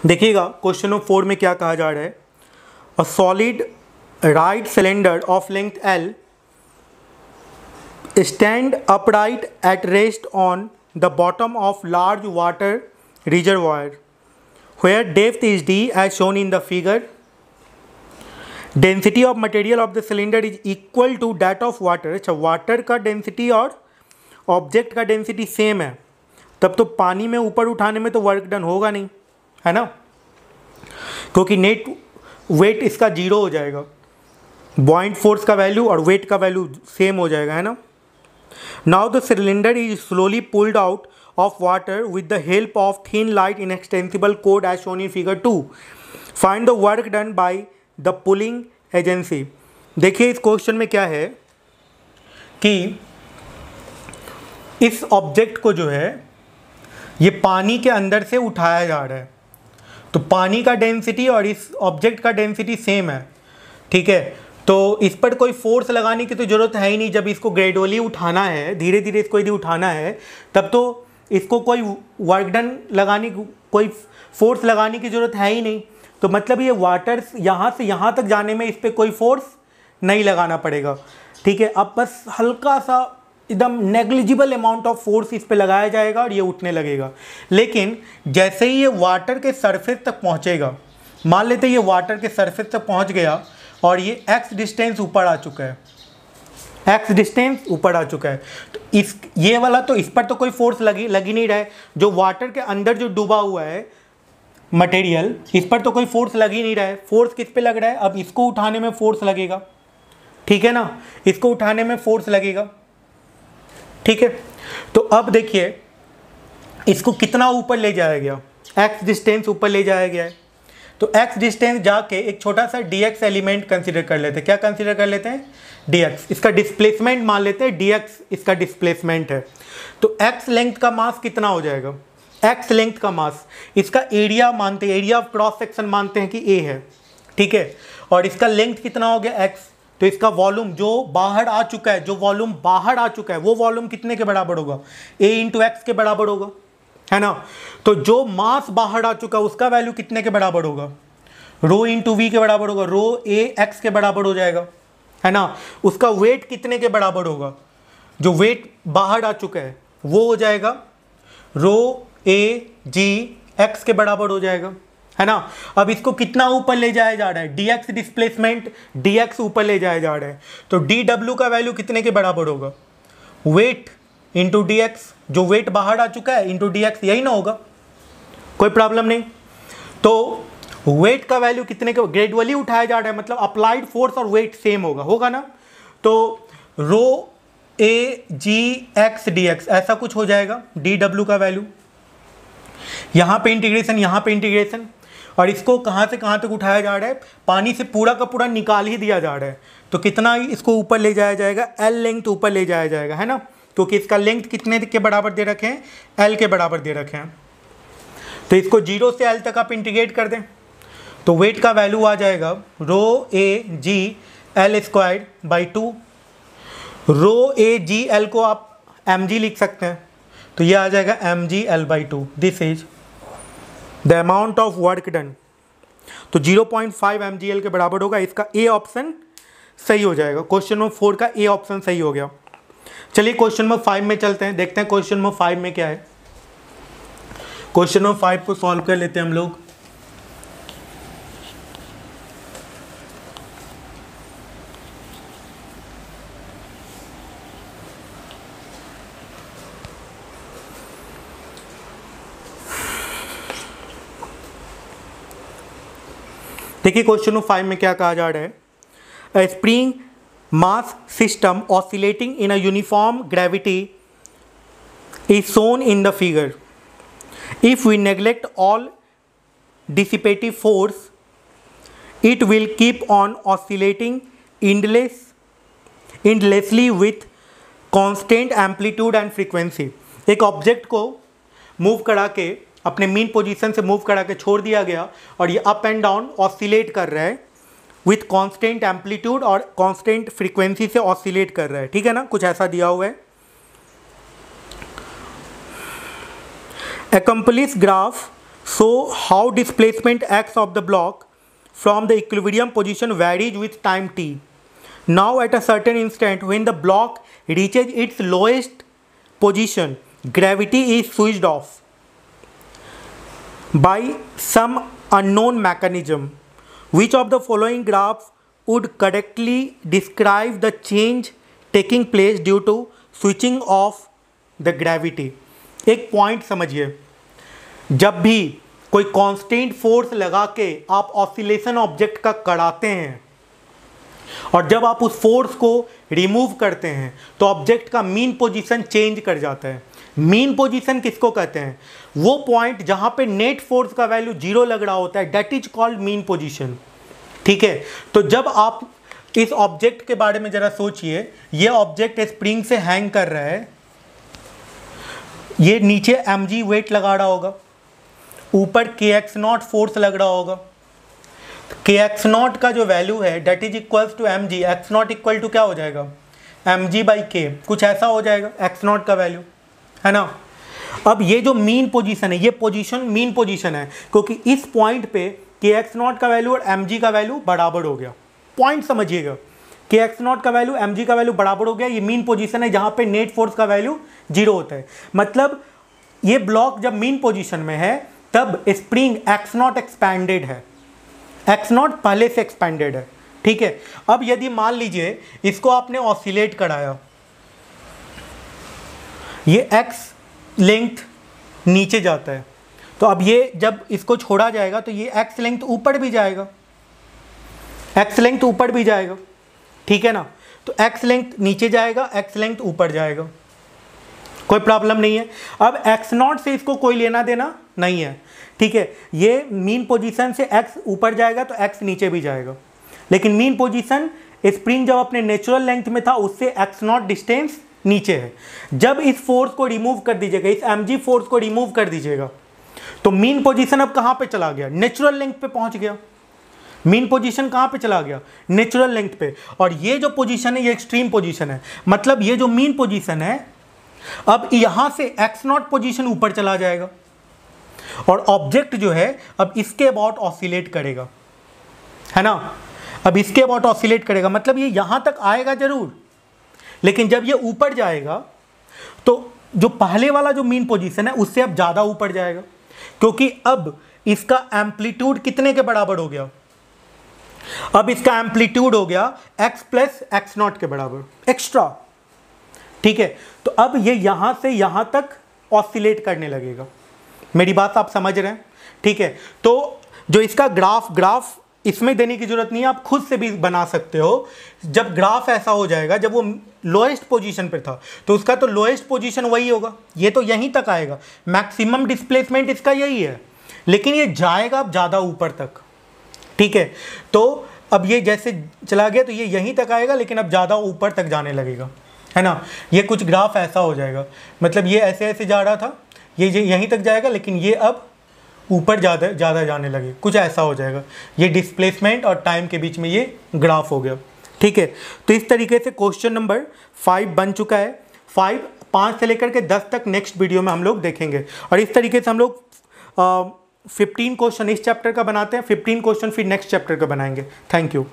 देखिएगा question number 4 में क्या कहा जा रहा है। A solid right cylinder of length L stand upright at rest on the bottom of large water reservoir where depth is d as shown in the figure. Density of material of the cylinder is equal to that of water. अच्छा, water का density और object का density same है, तब तो पानी में ऊपर उठाने में तो वर्क डन होगा नहीं, है ना, क्योंकि नेट वेट इसका जीरो हो जाएगा। बॉइंट फोर्स का वैल्यू और वेट का वैल्यू सेम हो जाएगा, है ना। Now the cylinder is slowly pulled out of water with the help of thin light inextensible cord as shown in figure 2. Find the work done by the pulling agency. देखिए इस question में क्या है कि इस ऑब्जेक्ट को जो है ये पानी के अंदर से उठाया जा रहा है, तो पानी का डेंसिटी और इस ऑब्जेक्ट का डेंसिटी सेम है, ठीक है। तो इस पर कोई फोर्स लगाने की तो ज़रूरत है ही नहीं। जब इसको ग्रेजुअली उठाना है, धीरे धीरे इसको यदि उठाना है, तब तो इसको कोई वर्क डन लगाने, कोई फोर्स लगाने की ज़रूरत है ही नहीं। तो मतलब ये वाटर यहाँ से यहाँ तक जाने में इस पर कोई फोर्स नहीं लगाना पड़ेगा, ठीक है। अब बस हल्का सा एकदम नेग्लिजिबल अमाउंट ऑफ फोर्स इस पर लगाया जाएगा और ये उठने लगेगा। लेकिन जैसे ही ये वाटर के सरफेस तक पहुँचेगा, मान लेते ये वाटर के सरफेस तक पहुँच गया और ये x डिस्टेंस ऊपर आ चुका है, x डिस्टेंस ऊपर आ चुका है, तो इस ये वाला तो इस पर तो कोई फोर्स लगी नहीं रहा है। जो वाटर के अंदर जो डूबा हुआ है मटेरियल, इस पर तो कोई फोर्स लग ही नहीं रहा है। फोर्स किस पे लग रहा है? अब इसको उठाने में फोर्स लगेगा, ठीक है ना, इसको उठाने में फोर्स लगेगा, ठीक है। तो अब देखिए इसको कितना ऊपर ले जाया गया, x डिस्टेंस ऊपर ले जाया गया है। तो x डिस्टेंस जाके एक छोटा सा dx एलिमेंट कंसीडर कर लेते हैं। क्या कंसीडर कर लेते हैं? dx। इसका डिस्प्लेसमेंट मान लेते हैं, dx इसका डिस्प्लेसमेंट है। तो x लेंथ का मास कितना हो जाएगा? x लेंथ का मास, इसका एरिया मानते हैं, एरिया ऑफ क्रॉस सेक्शन मानते हैं कि a है, ठीक है। और इसका लेंथ कितना हो गया? x। तो इसका वॉल्यूम जो बाहर आ चुका है, जो वॉल्यूम बाहर आ चुका है, वो वॉल्यूम कितने के बराबर होगा? a इंटू एक्स के बराबर होगा, है ना। तो जो मास बाहर आ चुका है उसका वैल्यू कितने के बराबर होगा? रो इंटू वी के बराबर होगा, रो ए एक्स के बराबर हो जाएगा, है ना। उसका वेट कितने के बराबर होगा? जो वेट बाहर आ चुका है वो हो जाएगा रो ए जी एक्स के बराबर हो जाएगा, है ना। अब इसको कितना ऊपर ले जाया जा रहा है? D x displacement, D x ऊपर ले जाया जा रहा है। तो डी डब्ल्यू का वैल्यू कितने के बराबर होगा? वेट इंटू डी एक्स, जो वेट बाहर आ चुका है इंटू डी एक्स, यही ना होगा, कोई प्रॉब्लम नहीं। तो वेट का वैल्यू कितने के, ग्रेजुअली उठाया जा रहा है मतलब अप्लाइड फोर्स और वेट सेम होगा ना। तो रो A ji x D x ऐसा कुछ हो जाएगा, डी डब्ल्यू का वैल्यू। यहाँ पे इंटीग्रेशन, यहाँ पे इंटीग्रेशन, और इसको कहाँ से कहाँ तक उठाया जा रहा है? पानी से पूरा का पूरा निकाल ही दिया जा रहा है। तो कितना इसको ऊपर ले जाया जाएगा? एल लेंथ ऊपर ले जाया जाएगा, है ना, क्योंकि इसका लेंथ कितने के बराबर दे रखे हैं? एल के बराबर दे रखे हैं। तो इसको 0 से एल तक आप इंटीग्रेट कर दें तो वेट का वैल्यू आ जाएगा rho A G L squared by 2। Rho A G L को आप एम जी लिख सकते हैं, तो ये आ जाएगा M G L by 2। This is the amount of work done. तो 0.5 एम जी एल के बराबर होगा। इसका ए ऑप्शन सही हो जाएगा। क्वेश्चन नंबर 4 का ए ऑप्शन सही हो गया। चलिए क्वेश्चन नंबर 5 में चलते हैं, देखते हैं क्वेश्चन नंबर 5 में क्या है। क्वेश्चन नंबर 5 को सॉल्व कर लेते हैं हम लोग। देखिए क्वेश्चन नंबर 5 में क्या कहा जा रहा है। अ spring mass system oscillating in a uniform gravity is shown in the figure. If we neglect all dissipative force, it will keep on oscillating endlessly with constant amplitude and frequency. एक object को move करा के, अपने mean position से move करा के छोड़ दिया गया और ये अप एंड डाउन ऑसिलेट कर रहा है विथ कांस्टेंट एम्पलीट्यूड और कांस्टेंट फ्रीक्वेंसी से ऑसिलेट कर रहा है, ठीक है ना, कुछ ऐसा दिया हुआ है। A complete graph So how displacement x of the block from the equilibrium position varies with time t. Now at a certain instant when the block reaches its lowest position, gravity is switched off by some unknown mechanism. Which of the following graphs would correctly describe the change taking place due to switching off the gravity? एक point समझिए, जब भी कोई constant force लगा के आप oscillation object का कराते हैं और जब आप उस फोर्स को रिमूव करते हैं तो ऑब्जेक्ट का मीन पोजीशन चेंज कर जाता है। मीन पोजीशन किसको कहते हैं? वो पॉइंट जहां पे नेट फोर्स का वैल्यू 0 लग रहा होता है, that is called mean position. ठीक है, तो जब आप इस ऑब्जेक्ट के बारे में जरा सोचिए, ये ऑब्जेक्ट स्प्रिंग से हैंग कर रहा है, ये नीचे mg वेट लगा रहा होगा, ऊपर kx0 फोर्स लग रहा होगा। kx0 का जो वैल्यू है that is equals to mg, x0 equal to क्या हो जाएगा? mg बाई k, कुछ ऐसा हो जाएगा x0 का वैल्यू, है ना। अब ये जो मीन पोजीशन है, ये पोजीशन मीन पोजीशन है क्योंकि इस पॉइंट पे kx0 का वैल्यू और mg का वैल्यू बराबर हो गया। पॉइंट समझिएगा, kx0 का वैल्यू mg का वैल्यू बराबर हो गया। ये मीन पोजीशन है जहाँ पे नेट फोर्स का वैल्यू 0 होता है। मतलब ये ब्लॉक जब मीन पोजीशन में है तब स्प्रिंग x0 एक्सपैंडेड है, x0 पहले से एक्सपैंडेड है। ठीक है, अब यदि मान लीजिए इसको आपने ऑसिलेट कराया, ये x लेंथ नीचे जाता है, तो अब ये जब इसको छोड़ा जाएगा तो ये x लेंथ ऊपर भी जाएगा, x लेंथ ऊपर भी जाएगा। ठीक है ना, तो x लेंथ नीचे जाएगा, x लेंथ ऊपर जाएगा, कोई प्रॉब्लम नहीं है। अब x0 से इसको कोई लेना देना नहीं है। ठीक है, ये मीन पोजीशन से x ऊपर जाएगा तो x नीचे भी जाएगा, लेकिन मीन पोजीशन स्प्रिंग जब अपने नेचुरल लेंथ में था उससे x0 डिस्टेंस नीचे है। जब इस फोर्स को रिमूव कर दीजिएगा, इस mg फोर्स को रिमूव कर दीजिएगा, तो मीन पोजीशन अब कहाँ पे चला गया? नेचुरल लेंथ पे पहुंच गया। मीन पोजीशन कहाँ पे चला गया? नेचुरल लेंथ पे। और ये जो पोजीशन है ये एक्सट्रीम पोजीशन है, मतलब ये जो मीन पोजीशन है अब यहां से x0 पोजीशन ऊपर चला जाएगा और ऑब्जेक्ट जो है अब इसके अबाउट ऑसिलेट करेगा, है ना। अब इसके अबाउट ऑसिलेट करेगा, मतलब ये यहां तक आएगा जरूर, लेकिन जब ये ऊपर जाएगा तो जो पहले वाला जो मीन पोजीशन है उससे अब ज़्यादा ऊपर जाएगा, क्योंकि अब इसका एम्पलीट्यूड कितने के बराबर हो गया? अब इसका एम्पलीट्यूड हो गया x प्लस x0 के बराबर एक्स्ट्रा। ठीक है, तो अब ये यहां से यहां तक ऑसिलेट करने लगेगा। मेरी बात आप समझ रहे हैं? ठीक है, तो जो इसका ग्राफ इसमें देने की जरूरत नहीं है, आप खुद से भी बना सकते हो। जब ग्राफ ऐसा हो जाएगा, जब वो लोएस्ट पोजीशन पे था तो उसका तो लोएस्ट पोजीशन वही होगा, ये तो यहीं तक आएगा, मैक्सिमम डिस्प्लेसमेंट इसका यही है, लेकिन ये जाएगा अब ज़्यादा ऊपर तक। ठीक है, तो अब ये जैसे चला गया तो ये यहीं तक आएगा, लेकिन अब ज़्यादा ऊपर तक जाने लगेगा, है ना। ये कुछ ग्राफ ऐसा हो जाएगा, मतलब ये ऐसे ऐसे जा रहा था, ये यहीं तक जाएगा, लेकिन ये अब ऊपर ज़्यादा जाने लगे, कुछ ऐसा हो जाएगा। ये डिस्प्लेसमेंट और टाइम के बीच में ये ग्राफ हो गया। ठीक है, तो इस तरीके से क्वेश्चन नंबर 5 बन चुका है। 5 से लेकर के 10 तक नेक्स्ट वीडियो में हम लोग देखेंगे, और इस तरीके से हम लोग 15 क्वेश्चन इस चैप्टर का बनाते हैं, 15 क्वेश्चन फिर नेक्स्ट चैप्टर का बनाएंगे। Thank you.